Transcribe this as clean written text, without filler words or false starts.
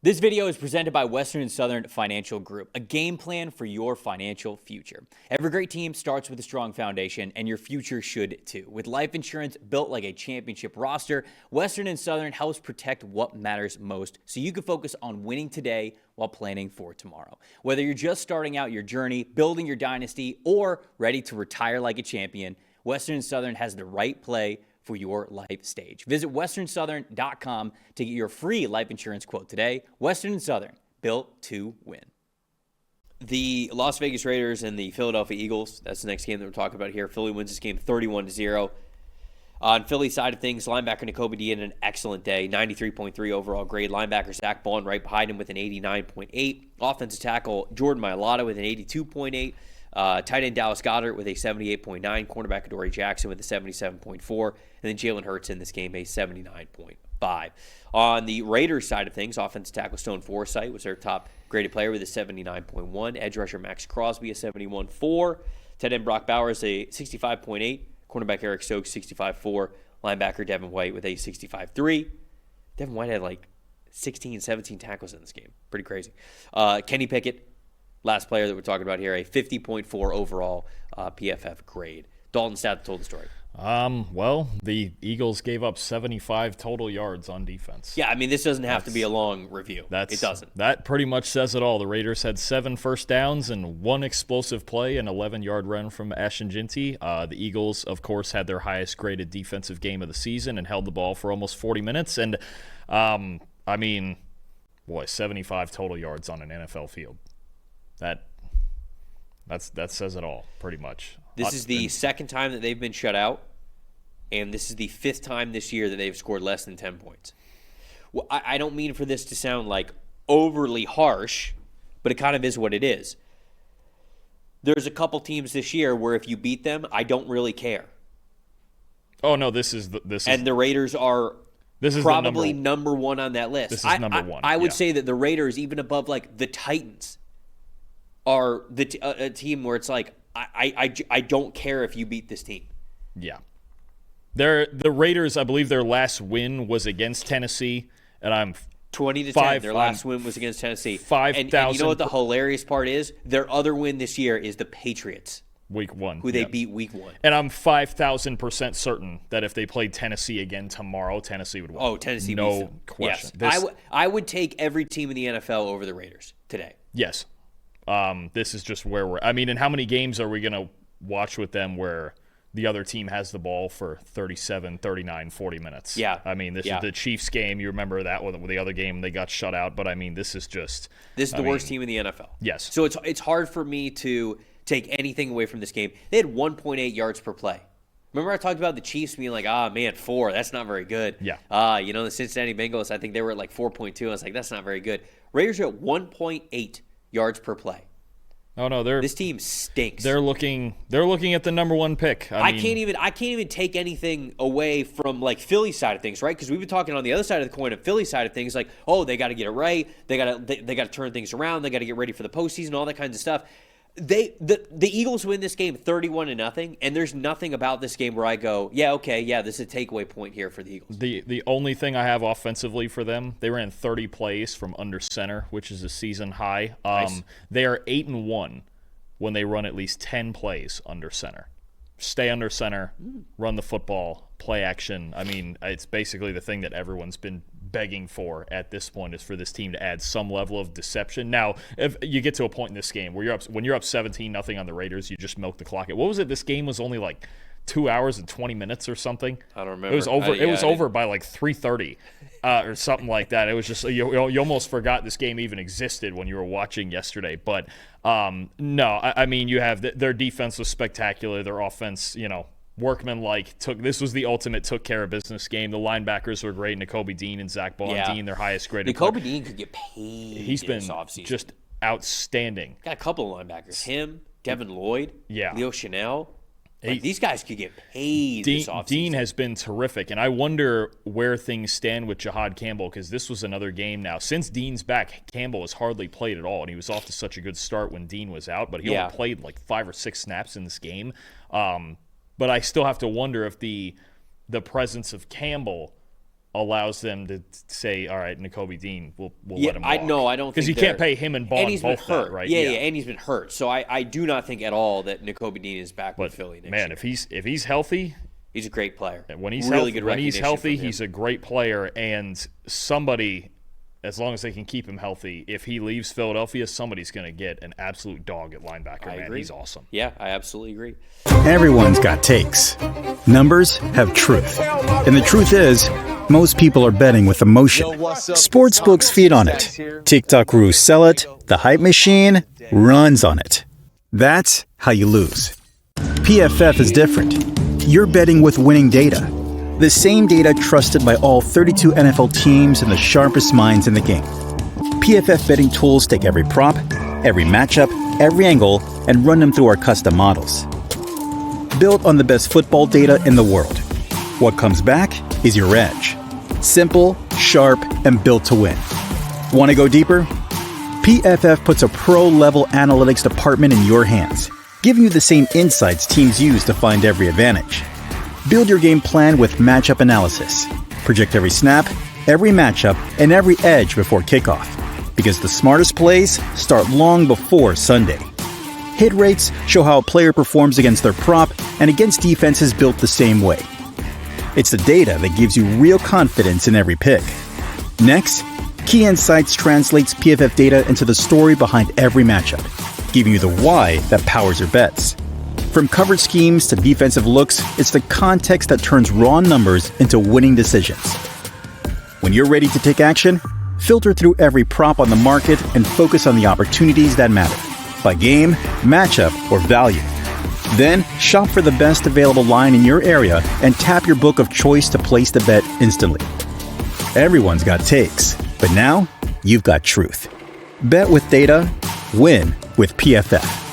This video is presented by Western and Southern Financial Group, a game plan for your financial future. Every great team starts with a strong foundation, and your future should too. With life insurance built like a championship roster, Western and Southern helps protect what matters most so you can focus on winning today while planning for tomorrow. Whether you're just starting out your journey, building your dynasty, or ready to retire like a champion, Western and Southern has the right play for your life stage. Visit westernsouthern.com to get your free life insurance quote today. Western and Southern, built to win. The Las Vegas Raiders and the Philadelphia Eagles, that's the next game that we're talking about here. Philly wins this game 31-0. On Philly side of things, linebacker Nakobe Dean had an excellent day, 93.3 overall grade. Linebacker Zach Bond right behind him with an 89.8. Offensive tackle Jordan Mailata with an 82.8. Tight end Dallas Goedert with a 78.9, cornerback Adoree Jackson with a 77.4, and then Jalen Hurts in this game a 79.5. On the Raiders side of things, offensive tackle Stone Forsythe was their top graded player with a 79.1, edge rusher Max Crosby a 71.4, tight end Brock Bowers a 65.8, cornerback Eric Stokes 65.4, linebacker Devin White with a 65.3. Devin White had like 16, 17 tackles in this game. Pretty crazy. Kenny Pickett, last player that we're talking about here, a 50.4 overall PFF grade. Dalton Stout told the story. Well, the Eagles gave up 75 total yards on defense. Yeah, I mean, this doesn't have to be a long review. It doesn't. That pretty much says it all. The Raiders had 7 first downs and 1 explosive play, an 11-yard run from Ashton Jinty. The Eagles, of course, had their highest graded defensive game of the season and held the ball for almost 40 minutes. And, 75 total yards on an NFL field. That says it all, pretty much. This is the second time that they've been shut out, and this is the 5th time this year that they've scored less than 10 points. Well, I don't mean for this to sound like overly harsh, but it kind of is what it is. There's a couple teams this year where if you beat them, I don't really care. Oh no, this and the Raiders are probably number one on that list. This is number one. I would say that the Raiders, even above like the Titans, are a team where it's like I don't care if you beat this team. Yeah, the Raiders. I believe their last win was against Tennessee, and I'm 20-10. Their last win was against Tennessee. 5,000. And you know what the hilarious part is? Their other win this year is the Patriots. Week 1. Who they beat week 1. And I'm 5,000% certain that if they played Tennessee again tomorrow, Tennessee would win. Oh, Tennessee no beats them. question. Yes. I would take every team in the NFL over the Raiders today. Yes. This is just where we're – and how many games are we going to watch with them where the other team has the ball for 37, 39, 40 minutes? Yeah. This is the Chiefs game. You remember that one with the other game they got shut out. But, this is just – This is the worst team in the NFL. Yes. So it's hard for me to – take anything away from this game. They had 1.8 yards per play. Remember I talked about the Chiefs being like, 4, that's not very good. Yeah. The Cincinnati Bengals, I think they were at like 4.2. I was like, that's not very good. Raiders are at 1.8 yards per play. Oh no, this team stinks. They're looking at the number 1 pick. I can't even take anything away from like Philly's side of things, right? Because we've been talking on the other side of the coin of Philly's side of things, like, they got to get it right. They got to turn things around. They got to get ready for the postseason, all that kinds of stuff. The Eagles win this game 31-0, and there's nothing about this game where I go, this is a takeaway point here for the Eagles. The only thing I have offensively for them, they ran 30 plays from under center, which is a season high. Nice. They are 8-1 when they run at least 10 plays under center. Stay under center, run the football, play action. It's basically the thing that everyone's been begging for at this point is for this team to add some level of deception. Now, if you get to a point in this game where when you're up 17-0 on the Raiders, you just milk the clock. What was it? This game was only like 2 hours and 20 minutes or something. I don't remember. It was over. It was over by like 3:30 or something like that. It was just you almost forgot this game even existed when you were watching yesterday. But no, you have their defense was spectacular. Their offense, workman-like this was the ultimate took care of business game. The linebackers were great. Nakobe Dean and Zach Bond. Yeah. Dean, their highest graded. Nakobe Dean could get paid. He's been this offseason. Just outstanding. Got a couple of linebackers. Him, Devin Lloyd, Leo Chanel. These guys could get paid this offseason. Dean has been terrific, and I wonder where things stand with Jahad Campbell, because this was another game now. Since Dean's back, Campbell has hardly played at all, and he was off to such a good start when Dean was out, but he only played like 5 or 6 snaps in this game. But I still have to wonder if the presence of Campbell allows them to say, all right, Nakobe Dean, we'll let him walk. I don't think because you can't pay him and Bond and he's been both hurt, that, right? Yeah, and he's been hurt. So I do not think at all that Nakobe Dean is back with Philly next year. If he's healthy, he's a great player. When he's really healthy, good he's a great player. And somebody, as long as they can keep him healthy, if he leaves Philadelphia, somebody's going to get an absolute dog at linebacker. I man, agree. He's awesome. Yeah, I absolutely agree. Everyone's got takes. Numbers have truth. And the truth is, most people are betting with emotion. Sportsbooks feed on it. TikTok gurus sell it. The hype machine runs on it. That's how you lose. PFF is different. You're betting with winning data. The same data trusted by all 32 NFL teams and the sharpest minds in the game. PFF betting tools take every prop, every matchup, every angle, and run them through our custom models. Built on the best football data in the world. What comes back is your edge. Simple, sharp, and built to win. Want to go deeper? PFF puts a pro-level analytics department in your hands, giving you the same insights teams use to find every advantage. Build your game plan with matchup analysis. Project every snap, every matchup, and every edge before kickoff. Because the smartest plays start long before Sunday. Hit rates show how a player performs against their prop and against defenses built the same way. It's the data that gives you real confidence in every pick. Next, Key Insights translates PFF data into the story behind every matchup, giving you the why that powers your bets. From coverage schemes to defensive looks, it's the context that turns raw numbers into winning decisions. When you're ready to take action, filter through every prop on the market and focus on the opportunities that matter, by game, matchup, or value. Then, shop for the best available line in your area and tap your book of choice to place the bet instantly. Everyone's got takes, but now you've got truth. Bet with data, win with PFF.